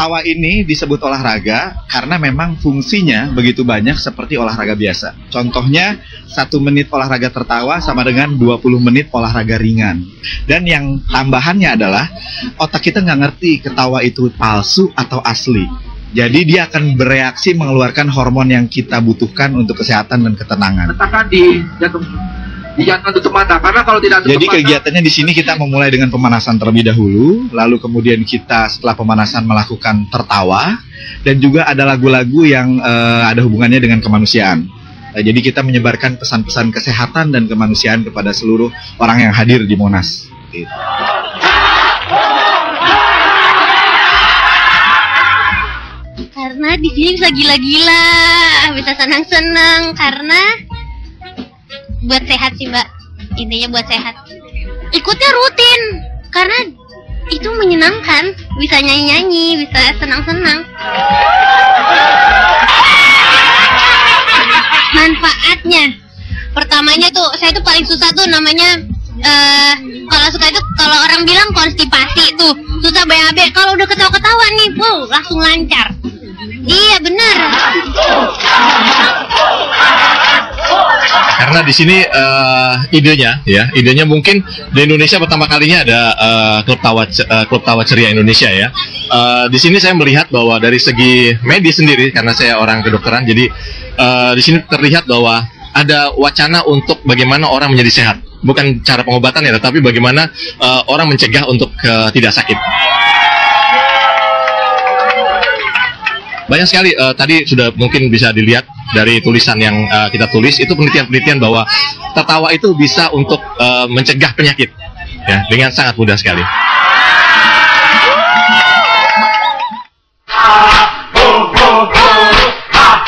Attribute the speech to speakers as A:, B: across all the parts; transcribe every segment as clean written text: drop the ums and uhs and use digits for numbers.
A: Ketawa ini disebut olahraga karena memang fungsinya begitu banyak seperti olahraga biasa. Contohnya, 1 menit olahraga tertawa sama dengan 20 menit olahraga ringan. Dan yang tambahannya adalah, otak kita nggak ngerti ketawa itu palsu atau asli. Jadi dia akan bereaksi mengeluarkan hormon yang kita butuhkan untuk kesehatan dan ketenangan.
B: Letakkan di jangan tutup mata, karena kalau tidak tutup
A: Jadi
B: mata,
A: kegiatannya di sini kita memulai dengan pemanasan terlebih dahulu, lalu kemudian kita setelah pemanasan melakukan tertawa, dan juga ada lagu-lagu yang ada hubungannya dengan kemanusiaan. Jadi kita menyebarkan pesan-pesan kesehatan dan kemanusiaan kepada seluruh orang yang hadir di Monas. Gitu.
C: Karena di sini bisa gila-gila, bisa senang-senang, karena buat sehat sih Mbak, intinya buat sehat. Ikutnya rutin, karena itu menyenangkan, bisa nyanyi-nyanyi, bisa senang-senang. Manfaatnya, pertamanya tuh, saya tuh paling susah tuh namanya, kalau suka itu, kalau orang bilang konstipasi tuh, susah BAB, kalau udah ketawa-ketawa nih, langsung lancar. Iya benar.
D: Karena di sini idenya mungkin di Indonesia pertama kalinya ada klub tawa ceria Indonesia ya. Di sini saya melihat bahwa dari segi medis sendiri, karena saya orang kedokteran, jadi di sini terlihat bahwa ada wacana untuk bagaimana orang menjadi sehat. Bukan cara pengobatan ya, tetapi bagaimana orang mencegah untuk tidak sakit. Banyak sekali tadi sudah mungkin bisa dilihat dari tulisan yang kita tulis, itu penelitian-penelitian bahwa tertawa itu bisa untuk mencegah penyakit ya, dengan sangat mudah sekali.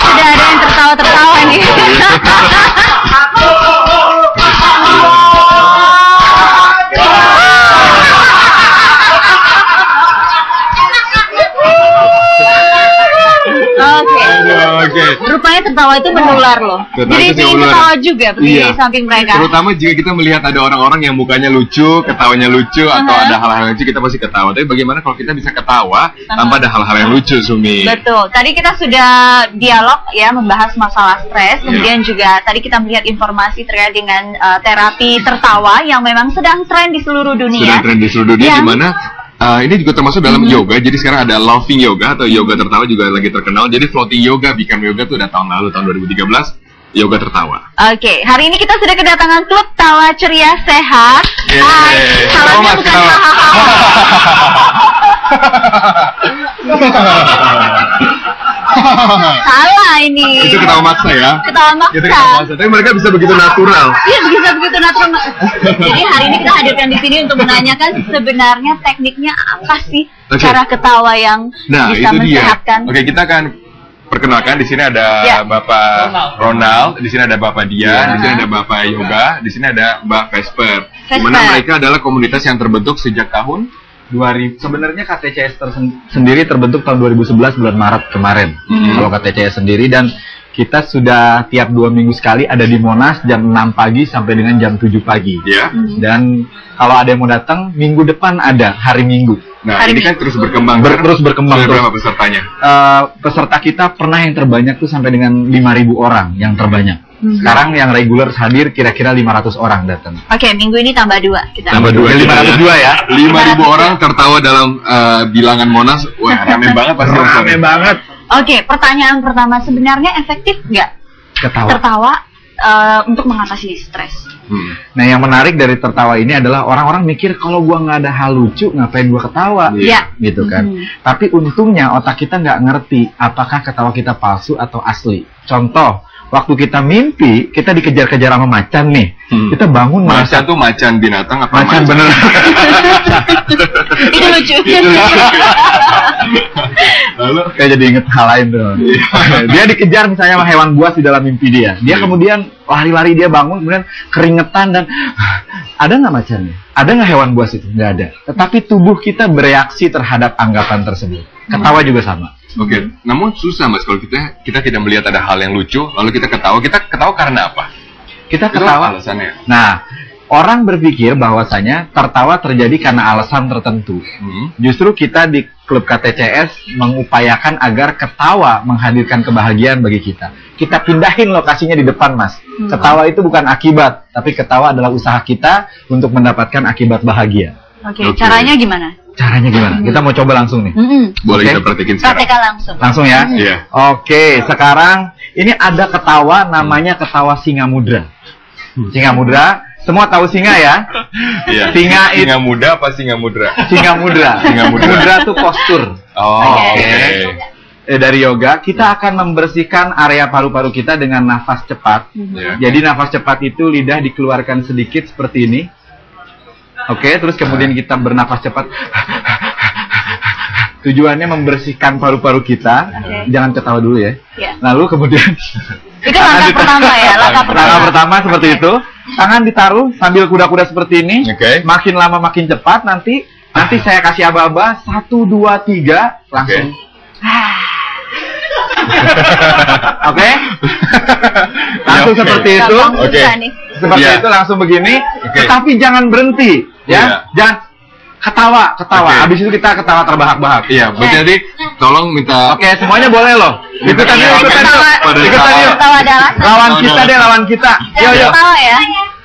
E: Sudah ada yang tertawa-tertawa nih.
F: Oke.
E: Rupanya tertawa itu menular loh. Jadi ingin ketawa juga di samping mereka.
F: Terutama jika kita melihat ada orang-orang yang mukanya lucu, ketawanya lucu, atau ada hal-hal lucu, kita pasti ketawa. Tapi bagaimana kalau kita bisa ketawa tanpa ada hal-hal yang lucu, Sumi?
E: Betul. Tadi kita sudah dialog ya, membahas masalah stres. Kemudian juga tadi kita melihat informasi terkait dengan terapi tertawa yang memang sedang tren di seluruh dunia.
F: Sedang tren di seluruh dunia, di mana ini juga termasuk dalam yoga. Jadi sekarang ada laughing yoga atau yoga tertawa juga lagi terkenal. Jadi floating yoga, Become Yoga tuh udah tahun lalu, tahun 2013, yoga tertawa.
E: Oke, hari ini kita sudah kedatangan klub tawa ceria sehat. Hai, salamnya bukan salah ini.
F: Itu ketawa maksa ya?
E: Ketawa maksa.
F: Itu ketawa maksa. Tapi mereka bisa begitu natural.
E: Iya, bisa begitu natural. Jadi hari ini kita hadirkan di sini untuk menanyakan sebenarnya tekniknya apa sih cara ketawa yang bisa mensehatkan.
F: Oke, kita akan perkenalkan. Di sini ada Bapak Ronald, di sini ada Bapak Dian, di sini ada Bapak Yoga, di sini ada Mbak Vesper. Di mana mereka adalah komunitas yang terbentuk sejak tahun
A: 2000. Sebenarnya KTCS sendiri terbentuk tahun 2011 bulan Maret kemarin. Kalau KTCS sendiri, dan kita sudah tiap 2 minggu sekali ada di Monas jam 6 pagi sampai dengan jam 7 pagi. Dan kalau ada yang mau datang, minggu depan ada hari Minggu.
F: Nah, ini kan terus berkembang.
A: Terus berkembang.
F: Berapa pesertanya?
A: Peserta kita pernah yang terbanyak tuh sampai dengan 5.000 orang yang terbanyak. Sekarang yang reguler hadir kira-kira 500 orang datang.
E: Oke, minggu ini tambah 2 kita.
F: Tambah 2,
A: 502 ya.
F: 5.000 orang tertawa dalam bilangan Monas. Wah, rame banget pasti.
A: Rame banget.
E: Oke, pertanyaan pertama, sebenarnya efektif nggak tertawa untuk mengatasi stres?
A: Nah, yang menarik dari tertawa ini adalah orang-orang mikir kalau gua nggak ada hal lucu, ngapain gua ketawa, gitu kan. Tapi untungnya otak kita nggak ngerti apakah ketawa kita palsu atau asli. Contoh, waktu kita mimpi, kita dikejar-kejar sama macan nih. Kita bangun
F: macan tuh macan binatang apa
A: macan bener?
E: Itu lucu.
A: Lalu kayak jadi inget hal lain tuh. Dia dikejar misalnya sama hewan buas di dalam mimpi dia. Dia kemudian lari-lari, dia bangun, kemudian keringetan dan ada nggak macannya? Ada nggak hewan buas itu? Nggak ada. Tetapi tubuh kita bereaksi terhadap anggapan tersebut. Ketawa juga sama.
F: Oke, namun susah Mas kalau kita tidak melihat ada hal yang lucu, lalu kita ketawa karena apa?
A: Kita ketawa.
F: Alasannya.
A: Nah, orang berpikir bahwasanya tertawa terjadi karena alasan tertentu. Justru kita di klub KTCS mengupayakan agar ketawa menghadirkan kebahagiaan bagi kita. Kita pindahin lokasinya di depan, Mas. Ketawa itu bukan akibat, tapi ketawa adalah usaha kita untuk mendapatkan akibat bahagia.
E: Oke, caranya gimana?
A: Caranya gimana? Kita mau coba langsung nih.
F: Boleh kita praktekin sekarang.
E: Praktekkan langsung.
A: Langsung ya?
F: Iya.
A: Oke, sekarang ini ada ketawa namanya ketawa singa mudra. Singa mudra, semua tahu singa ya?
F: Iya.
A: Singa
F: muda apa singa mudra?
A: Singa mudra.
F: Singa mudra.
A: Mudra tuh postur.
F: Oh,
A: Oke. Dari yoga, kita akan membersihkan area paru-paru kita dengan nafas cepat. Jadi nafas cepat itu lidah dikeluarkan sedikit seperti ini. Oke, terus kemudian kita bernafas cepat. Tujuannya membersihkan paru-paru kita. Jangan ketawa dulu ya. Lalu kemudian
E: itu langkah pertama ya, langkah
A: pertama seperti itu. Tangan ditaruh sambil kuda-kuda seperti ini. Makin lama makin cepat. Nanti saya kasih aba-aba 1, 2, 3 langsung. Oke? Langsung seperti itu. Seperti itu langsung begini. Tetapi jangan berhenti, ya. Jangan ketawa. Habis itu kita ketawa terbahak-bahak.
F: Iya, berarti nanti tolong minta.
A: Oke, semuanya boleh loh. Ikutan yuk. Lawan kita. Yo.
E: Ketawa ya.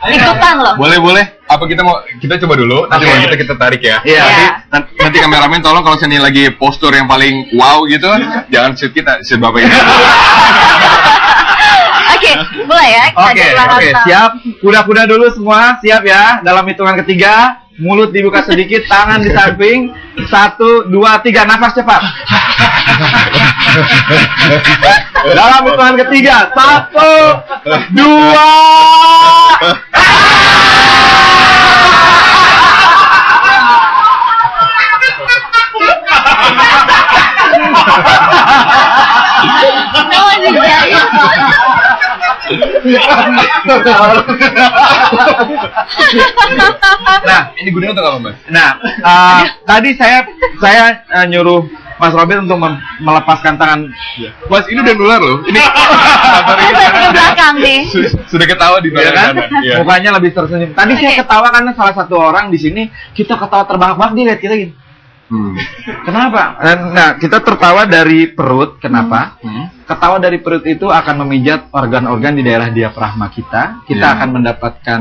E: Ikutan loh.
F: Boleh. Apa kita coba dulu, nanti kita tarik ya.
A: Iya.
F: Nanti kameramen tolong kalau sini lagi postur yang paling wow gitu, jangan shoot Bapak ini.
E: Oke, boleh ya.
A: Oke, siap. Kuda-kuda dulu semua, siap ya. Dalam hitungan ketiga, mulut dibuka sedikit, tangan di samping. 1, 2, 3, nafas cepat. Dalam hitungan ketiga, 1, 2.
F: Nah, ini gunanya untuk apa, Mas?
A: Nah, tadi saya nyuruh Mas Robin untuk melepaskan tangan.
F: Mas, ini udah nular loh. Ini
E: di belakang nih.
F: Sudah ketawa di belakang kanan.
A: Iya. Mukanya lebih tersenyum. Tadi saya ketawa karena salah satu orang di sini kita ketawa terbahak-bahak, dia lihat kita gini. Kenapa? Nah, kita tertawa dari perut. Kenapa? Ketawa dari perut itu akan memijat organ-organ di daerah diafragma kita. Kita akan mendapatkan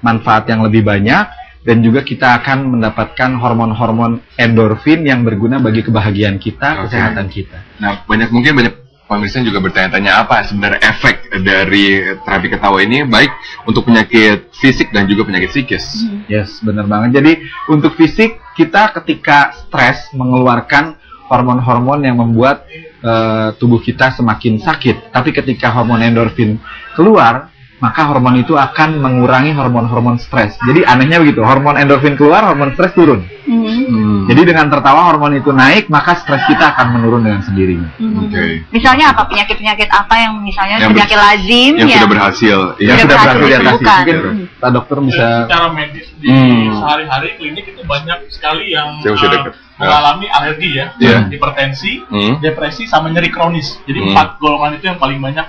A: manfaat yang lebih banyak, dan juga kita akan mendapatkan hormon-hormon endorfin yang berguna bagi kebahagiaan kita, kesehatan kita.
F: Nah, mungkin banyak pemirsa juga bertanya-tanya apa sebenarnya efek dari terapi ketawa ini, baik untuk penyakit fisik dan juga penyakit psikis.
A: Yes, benar banget. Jadi untuk fisik, kita ketika stres mengeluarkan hormon-hormon yang membuat tubuh kita semakin sakit. Tapi ketika hormon endorfin keluar, maka hormon itu akan mengurangi hormon-hormon stres. Jadi anehnya begitu, hormon endorfin keluar, hormon stres turun. Jadi dengan tertawa hormon itu naik, maka stres kita akan menurun dengan sendirinya.
E: Misalnya apa, penyakit-penyakit apa yang misalnya penyakit lazim
F: yang sudah berhasil,
A: yang sudah berhasil diatasi. Mungkin Pak Dokter bisa.
G: Secara medis di sehari-hari klinik itu banyak sekali yang mengalami alergi ya, hipertensi, depresi, sama nyeri kronis. Jadi 4 golongan itu yang paling banyak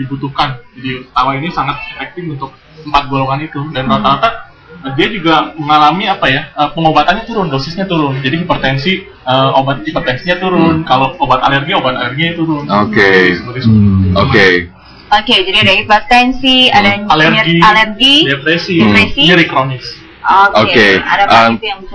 G: dibutuhkan. Jadi tawa ini sangat efektif untuk 4 golongan itu, dan rata-rata dia juga mengalami pengobatannya turun, dosisnya turun. Jadi hipertensi, obat hipertensinya turun. Kalau obat alerginya turun.
E: Oke, jadi ada hipertensi, ada alergi,
G: depresi, nyeri kronis.
F: Oke.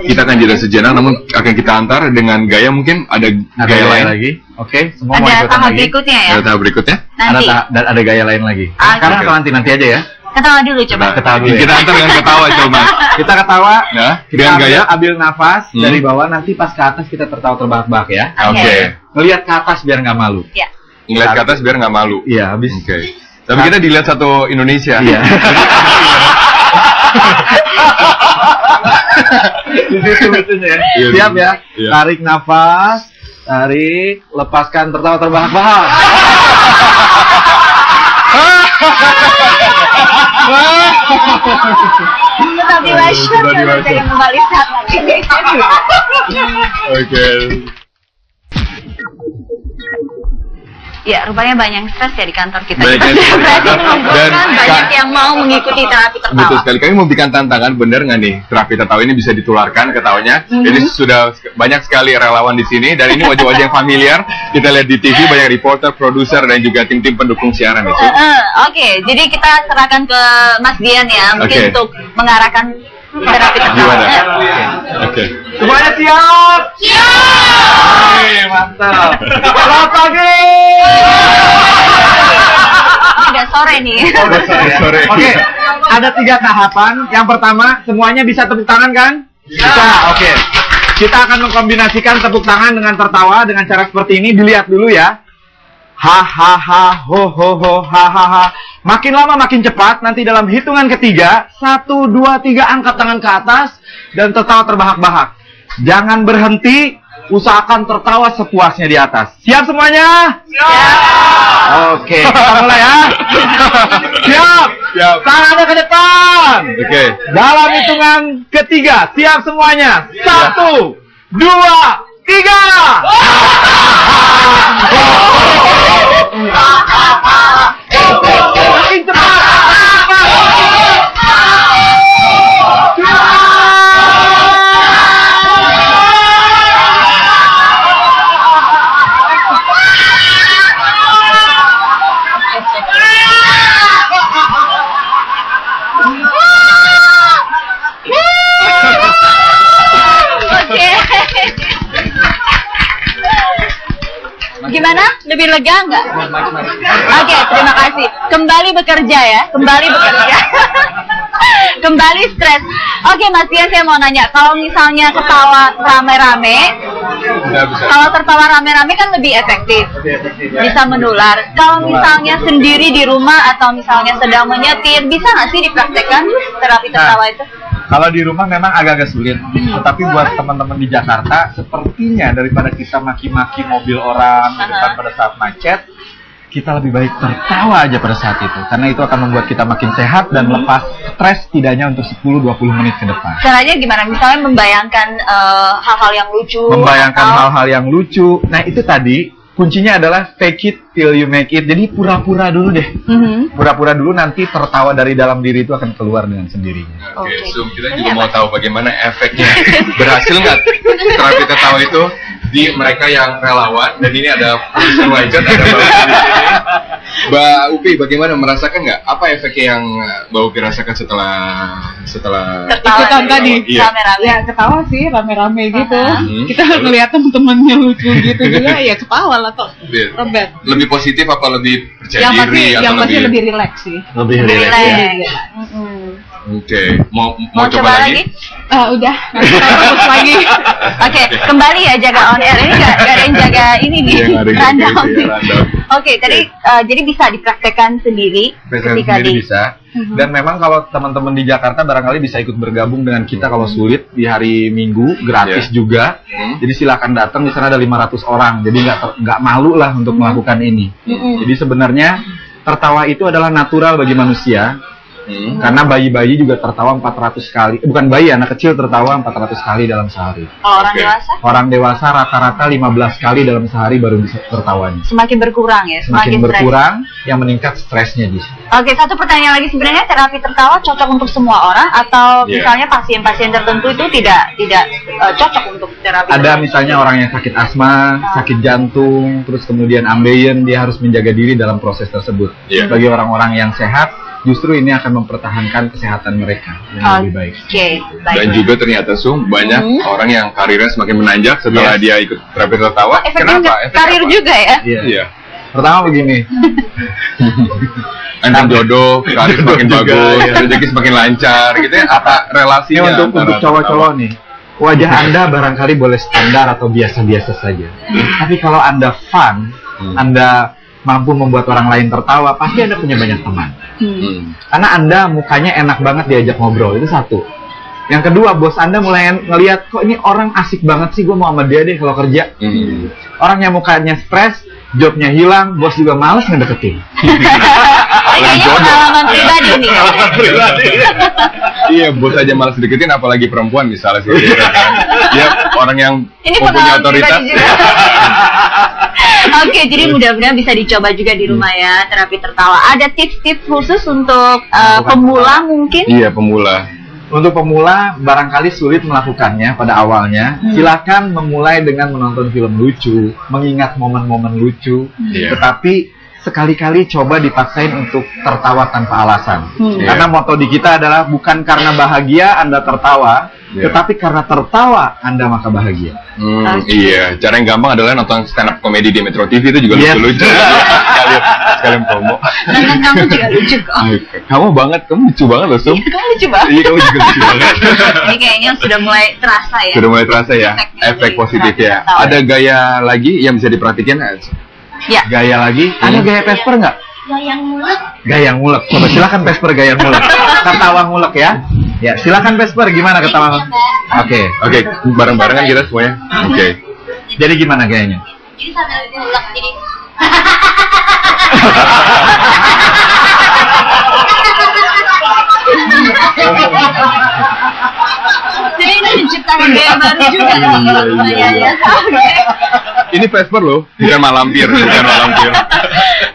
F: Kita akan jeda sejenak, namun akan kita antar dengan gaya, mungkin ada gaya lain
A: lagi. Oke, semua mau
E: ada
A: ikutan
E: tahap
A: lagi.
E: berikutnya ya.
F: Ada tahap berikutnya.
E: Nanti.
A: Ada gaya lain lagi. Sekarang atau nanti aja ya.
E: Ketawa dulu coba.
A: Ketawa dulu.
F: Kita antar dengan ketawa coba.
A: Kita ketawa.
F: Ya,
A: Kita
F: dengan gaya.
A: ambil nafas dari bawah, nanti pas ke atas kita tertawa terbahak-bahak ya.
F: Oke.
A: Ngelihat ke atas biar nggak malu.
E: Ya.
F: Ngeliat ke atas biir nggak malu.
A: Iya, habis.
F: Oke. Tapi kita dilihat satu Indonesia.
A: Iya. Itu lucunya. Siap ya. Tarik nafas, lepaskan, tertawa terbahak-bahak.
E: Tetap di Masya, jadi kembali saat lagi.
F: Oke.
E: Ya, rupanya banyak yang stres ya di kantor kita.
F: Banyak yang stres di kantor.
E: Dan banyak yang mau mengikuti terapi tertawa.
F: Betul sekali. Kami memberikan tantangan, bener nggak nih? Terapi tertawa ini bisa ditularkan ketawanya. Jadi sudah banyak sekali relawan di sini dan ini wajah-wajah yang familiar. Kita lihat di TV banyak reporter, produser dan juga tim-tim pendukung siaran itu.
E: Oke, jadi kita serahkan ke Mas Dian ya, mungkin untuk mengarahkan terapi tertawa.
F: Oke.
A: Semuanya siap? Siap! Mantap. Selamat pagi!
E: Udah sore nih.
F: Sore.
A: Oke, ada 3 tahapan. Yang pertama, semuanya bisa tepuk tangan kan? Bisa, oke. Kita akan mengkombinasikan tepuk tangan dengan tertawa dengan cara seperti ini. Dilihat dulu ya. Hahaha, ho ho ho, hahaha. Makin lama makin cepat. Nanti dalam hitungan ketiga, 1, 2, 3, angkat tangan ke atas dan tertawa terbahak-bahak. Jangan berhenti, usahakan tertawa sepuasnya di atas. Siap semuanya? Siap. Oke, kita mulai ya. Siap.
F: Siap.
A: Tangannya ke depan.
F: Oke.
A: Dalam hitungan ketiga, siap semuanya. 1, 2, 3. Makin cepat.
E: Gimana? Lebih lega nggak? Oke, terima kasih. Kembali bekerja ya, kembali bekerja. Kembali stres. Oke, Mas Dian, saya mau nanya, kalau misalnya ketawa rame-rame, kalau tertawa rame-rame kan lebih efektif, bisa menular. Kalau misalnya sendiri di rumah atau misalnya sedang menyetir, bisa nggak sih dipraktekkan terapi tertawa itu?
A: Kalau di rumah memang agak-agak sulit, tapi buat teman-teman di Jakarta, sepertinya daripada kita maki-maki mobil orang di depan pada saat macet, kita lebih baik tertawa aja pada saat itu, karena itu akan membuat kita makin sehat dan lepas stres setidaknya untuk 10-20 menit ke depan.
E: Caranya gimana? Misalnya membayangkan hal-hal yang lucu.
A: Membayangkan hal-hal yang lucu. Nah itu tadi kuncinya adalah fake it till you make it. Jadi pura-pura dulu deh. Pura-pura dulu, nanti tertawa dari dalam diri itu akan keluar dengan sendirinya.
F: Oke, so kita juga mau tahu bagaimana efeknya. Berhasil nggak terapi tertawa itu di mereka yang relawan? Dan ini ada produser Wajat, ada Mbak Upi di sini. Mbak Upi, bagaimana, merasakan nggak apa efeknya yang Mbak Upi rasakan setelah
E: ikutan tadi?
H: Rame-rame. Ya ketawa sih, rame-rame gitu. Kita ngeliat temen-temennya lucu gitu juga, ya ketawa lah toh.
F: Lebih positif apa lebih percaya diri?
H: Yang pasti lebih rileks sih.
A: Lebih rileks.
F: Oke, mau coba lagi?
H: Udah, terus lagi.
E: Oke, kembali ya jaga on air. Ini nggak ada yang jaga ini nih, rundown. Oke, tadi jadi bisa dipraktekkan sendiri.
A: Ketika bisa. Dan memang kalau teman-teman di Jakarta barangkali bisa ikut bergabung dengan kita kalau sulit di hari Minggu, gratis juga. Jadi silakan datang, di sana ada 500 orang. Jadi nggak malu lah untuk melakukan ini. Jadi sebenarnya tertawa itu adalah natural bagi manusia. Karena bayi-bayi juga tertawa 400 kali. Bukan bayi, anak kecil tertawa 400 kali dalam sehari.
E: Orang dewasa?
A: Orang dewasa rata-rata 15 kali dalam sehari baru bisa tertawanya.
E: Semakin berkurang ya?
A: Semakin berkurang, yang meningkat stresnya di sini.
E: Oke, satu pertanyaan lagi, sebenarnya terapi tertawa cocok untuk semua orang atau misalnya pasien-pasien tertentu itu tidak cocok untuk terapi?
A: Ada misalnya orang yang sakit asma, sakit jantung, terus kemudian ambeien, dia harus menjaga diri dalam proses tersebut. Bagi orang-orang yang sehat, justru ini akan mempertahankan kesehatan mereka yang lebih baik.
F: Dan juga ternyata banyak orang yang karirnya semakin menanjak setelah dia ikut terapi tertawa.
E: Kenapa? Karir apa? Juga ya?
A: Iya. Pertama begini.
F: Anda jodoh, karir semakin bagus, rezeki semakin lancar, gitu ya. Apa relasinya?
A: Untuk cowok-cowok nih, wajah Anda barangkali boleh standar atau biasa-biasa saja. Tapi kalau Anda fun, Anda mampu membuat orang lain tertawa, pasti Anda punya banyak teman. Karena Anda mukanya enak banget diajak ngobrol, itu satu. Yang kedua, bos Anda mulai ngelihat, kok ini orang asik banget sih, gue mau sama dia deh kalau kerja. Orang yang mukanya stres, jobnya hilang, bos juga males ngedeketin.
E: Kayaknya pengalaman pribadi nih.
D: Pengalaman pribadi.
F: Iya, bos aja malas deketin, apalagi perempuan misalnya sih. Dia orang yang mempunyai otoritas.
E: Oke, jadi mudah-mudahan bisa dicoba juga di rumah ya, terapi tertawa. Ada tips-tips khusus untuk pemula mungkin?
F: Iya, pemula.
A: Untuk pemula barangkali sulit melakukannya pada awalnya. Silakan memulai dengan menonton film lucu, mengingat momen-momen lucu. Tetapi sekali-kali coba dipaksain untuk tertawa tanpa alasan. Karena moto di kita adalah bukan karena bahagia Anda tertawa, tetapi karena tertawa Anda maka bahagia.
F: Iya, cara yang gampang adalah nonton stand up comedy di Metro TV itu juga lucu-lucu. Sekalian promo.
E: Dan kamu juga lucu kok.
F: Kamu lucu banget loh, Sum.
E: Kamu lucu banget.
F: Iya, kamu juga lucu banget.
E: Ini kayaknya sudah mulai terasa ya.
F: Sudah mulai terasa ya, efek positif ya. Ada gaya lagi yang bisa diperhatikan?
E: Ya.
A: Gaya lagi? Ada gaya Vesper nggak?
C: Gaya ngulek.
A: Gaya ngulek. Coba silakan Vesper gaya ngulek. Ketawa ngulek ya. Ya, silakan Vesper gimana ketawa? Oke,
F: bareng-bareng kan kita semuanya. Oke.
A: Jadi gimana gayanya?
C: Jadi sambil ngulek jadi.
E: Jadi ini menciptakan gaya baru juga.
F: Iya. Ini Vesper loh, bukan malampir,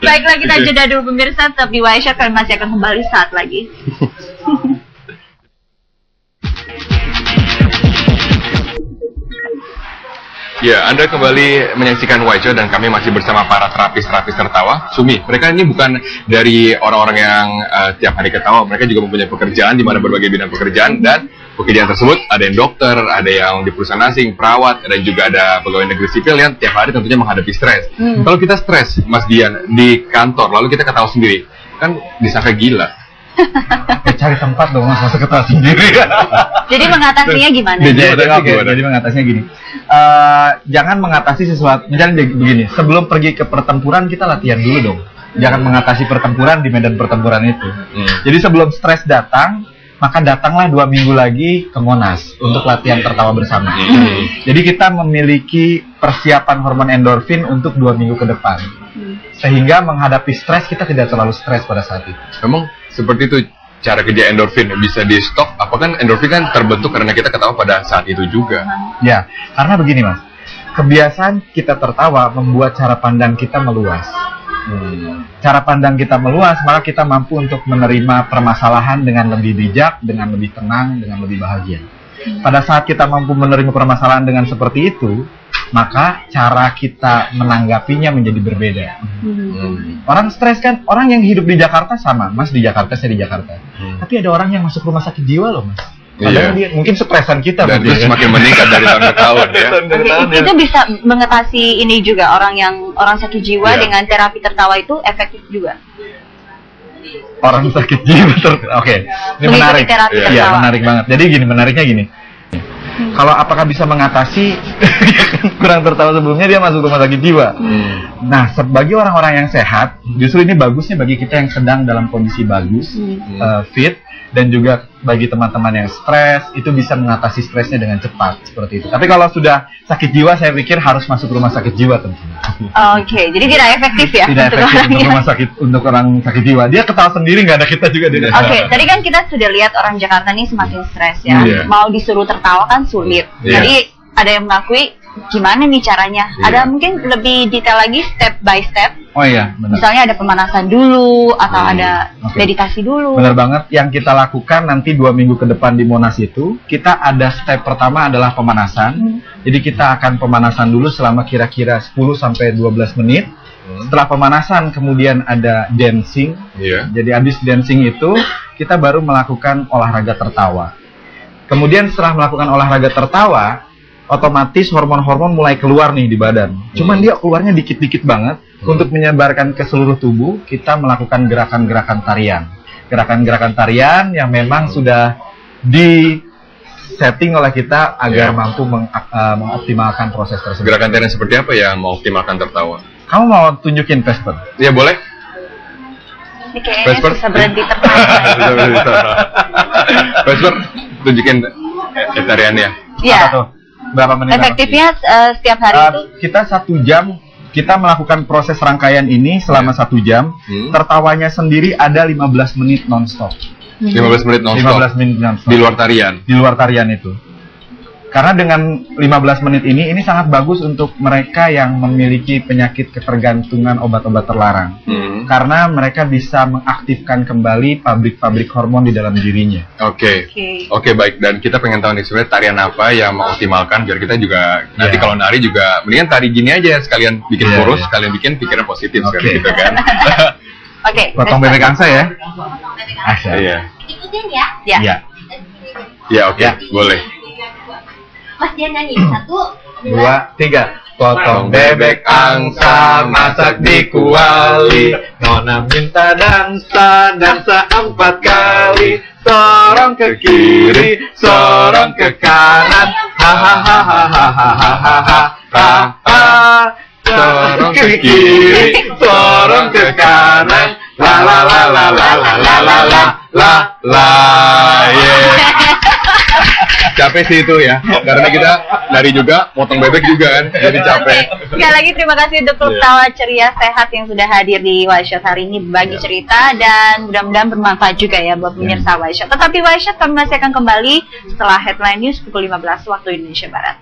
E: Baiklah, kita jeda dulu pemirsa, tetap di Wise Shot, kami masih akan kembali saat lagi.
F: Ya, Anda kembali menyaksikan Wise Shot dan kami masih bersama para terapis tertawa. Sumi, mereka ini bukan dari orang-orang yang tiap hari ketawa, mereka juga mempunyai pekerjaan di mana berbagai bidang pekerjaan, dan pekerjaan tersebut ada yang dokter, ada yang di perusahaan asing, perawat, dan juga ada pegawai negeri sipil yang tiap hari tentunya menghadapi stres. Kalau kita stres, Mas Dian, di kantor, lalu kita ketawa sendiri, kan disangka gila.
A: Cari tempat dong Mas, masa ketawa sendiri.
E: Jadi mengatasinya gimana?
A: Jadi mengatasinya gini. Jangan mengatasi sesuatu. Misalnya begini, sebelum pergi ke pertempuran kita latihan dulu dong. Jangan mengatasi pertempuran di medan pertempuran itu. Jadi sebelum stres datang, maka datanglah 2 minggu lagi ke Monas untuk latihan tertawa bersama. Jadi kita memiliki persiapan hormon endorfin untuk 2 minggu ke depan. Sehingga menghadapi stres kita tidak terlalu stres pada saat itu.
F: Memang seperti itu cara kerja endorfin, bisa di stok? Apakah endorfin kan terbentuk karena kita ketawa pada saat itu juga?
A: Ya, karena begini Mas, kebiasaan kita tertawa membuat cara pandang kita meluas. Cara pandang kita meluas, maka kita mampu untuk menerima permasalahan dengan lebih bijak, dengan lebih tenang, dengan lebih bahagia. Pada saat kita mampu menerima permasalahan dengan seperti itu, maka cara kita menanggapinya menjadi berbeda. Orang stres kan, orang yang hidup di Jakarta sama, Mas di Jakarta, saya di Jakarta. Tapi ada orang yang masuk rumah sakit jiwa loh Mas. Padahal dia mungkin stresan kita.
F: Dan itu semakin meningkat dari tahun ke tahun ya.
E: Itu bisa mengatasi ini juga, orang sakit jiwa dengan terapi tertawa itu efektif juga.
A: Orang sakit jiwa Oke. Ini menarik. Iya, menarik banget. Jadi gini, menariknya gini. Kalau apakah bisa mengatasi kurang tertawa sebelumnya dia masuk rumah sakit jiwa. Nah, bagi orang-orang yang sehat, justru ini bagusnya bagi kita yang sedang dalam kondisi bagus, fit, dan juga bagi teman-teman yang stres, itu bisa mengatasi stresnya dengan cepat seperti itu. Tapi kalau sudah sakit jiwa, saya pikir harus masuk rumah sakit jiwa tentunya.
E: Oke, jadi tidak efektif ya?
A: Tidak efektif untuk rumah sakit, untuk orang sakit jiwa. Dia ketawa sendiri, nggak ada kita juga.
E: Oke, tadi kan kita sudah lihat orang Jakarta ini semakin stres ya. Mau disuruh tertawa kan sulit. Jadi ada yang mengakui, gimana nih caranya? Ada mungkin lebih detail lagi, step by step.
A: Oh iya, benar.
E: Misalnya ada pemanasan dulu, atau ada meditasi dulu.
A: Benar banget, yang kita lakukan nanti 2 minggu ke depan di Monas itu, kita ada step pertama adalah pemanasan. Jadi kita akan pemanasan dulu selama kira-kira 10-12 menit. Setelah pemanasan kemudian ada dancing. Jadi habis dancing itu, kita baru melakukan olahraga tertawa. Kemudian setelah melakukan olahraga tertawa, otomatis hormon-hormon mulai keluar nih di badan. Cuman dia keluarnya dikit-dikit banget. Untuk menyebarkan ke seluruh tubuh, kita melakukan gerakan-gerakan tarian. Gerakan-gerakan tarian yang memang sudah di-setting oleh kita agar mampu mengoptimalkan proses tersebut.
F: Gerakan tarian seperti apa yang mengoptimalkan tertawa?
A: Kamu mau tunjukin, Vesper?
F: Iya, boleh.
E: Ini kayaknya bisa berhenti tertawa.
F: Vesper, tunjukin tariannya.
E: Iya.
A: Berapa menit?
E: Efektifnya setiap hari itu?
A: Kita 1 jam kita melakukan proses rangkaian ini selama 1 jam. Tertawanya sendiri ada 15 menit nonstop.
F: 15 menit nonstop.
A: 15 menit nonstop.
F: Di luar tarian.
A: Di luar tarian itu. Karena dengan 15 menit ini sangat bagus untuk mereka yang memiliki penyakit ketergantungan obat-obat terlarang. Karena mereka bisa mengaktifkan kembali pabrik-pabrik hormon di dalam dirinya.
F: Oke, baik. Dan kita pengen tahu nih sebenarnya tarian apa yang mengoptimalkan biar kita juga nanti kalau nari juga mendingan tari gini aja, sekalian bikin kurus, sekalian bikin pikiran positif sekali gitu kan.
A: Potong bebek angsa ya.
F: Iya.
C: Ikutin ya.
F: Ya, oke. Boleh.
C: Mas dia nyanyi 1,
A: 2, 3.
F: Potong bebek angsa, masak di kuali.
A: Nona minta dansa 4 kali. Sorong ke kiri, sorong ke kanan. Hahaha. Sorong ke kiri, sorong ke kanan. La la la la la la la la la la la.
F: Capek sih itu ya, karena kita nari juga, potong bebek juga kan, jadi capek.
E: Sekali lagi terima kasih untuk Klub Tawa Ceria Sehat yang sudah hadir di One Shot hari ini berbagi cerita dan mudah-mudahan bermanfaat juga ya buat pemirsa One Shot. Tetapi One Shot kami masih akan kembali setelah headline news pukul 15 waktu Indonesia Barat.